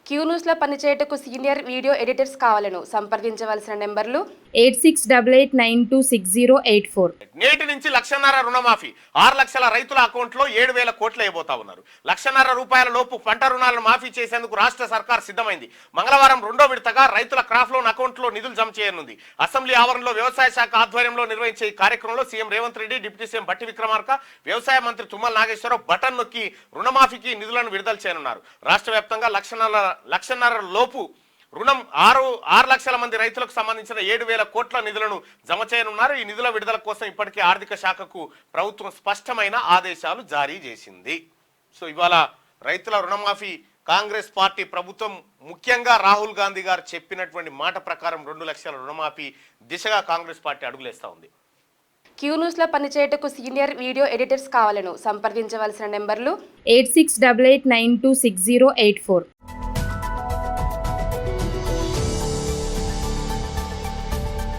క్యూన్యూస్లో పనిచేయటకు senior video editors కావాలను సంప్రదించవలసిన నెంబర్లు 8688960884. నేటి నుంచి 1,50,000 రుణమాఫీ 6 లక్షల రైతుల అకౌంట్లో 7,000 కోట్లు వేయబోతా ఉన్నారు. 1,50,000 రూపాయల లోపు పంట రుణాలను మాఫీ చేసేందుకు రాష్ట్ర సర్కార్ సిద్ధమైంది. మంగళవారం రెండో విడతగా రైతుల క్రాప్ లోన్ అకౌంట్లో నిధులు జమ చేయనుంది. అసెంబ్లీ ఆవరణలో వ్యవసాయ శాఖ ఆధ్వర్యంలో నిర్వహించే ఈ కార్యక్రమంలో CM Revanth Reddy, deputy CM Bhatti Vikramarka, వ్యవసాయ మంత్రి తుమ్మల నాగేశ్వరరావు బటన్ నొక్కి రుణమాఫీకి నిధులను విడుదల చేయనున్నారు. రాష్ట్ర వ్యాప్తంగా 1,50,000 లోపు రుణం 6 లక్షల మంది రైతులకు సంబంధించిన 7,000 కోట్ల నిధులను జమ చేయనున్నారు. ఈ నిధుల విడుదల కోసం ఇప్పటికే ఆర్థిక శాఖకు ప్రభుత్వం స్పష్టమైన ఆదేశాలు జారీ చేసింది. సో ఇవాళ రైతుల రుణమాఫీ కాంగ్రెస్ పార్టీ ప్రభుత్వం ముఖ్యంగా రాహుల్ గాంధీ గారు చెప్పినటువంటి మాట ప్రకారం 2 లక్షల రుణమాఫీ దిశగా కాంగ్రెస్ పార్టీ అడుగులేస్తా ఉంది. క్యూన్యూస్లో పనిచేయటకు సీనియర్ వీడియో ఎడిటర్స్ కావాలను సంప్రదించవలసిన నెంబర్లు 8688960884.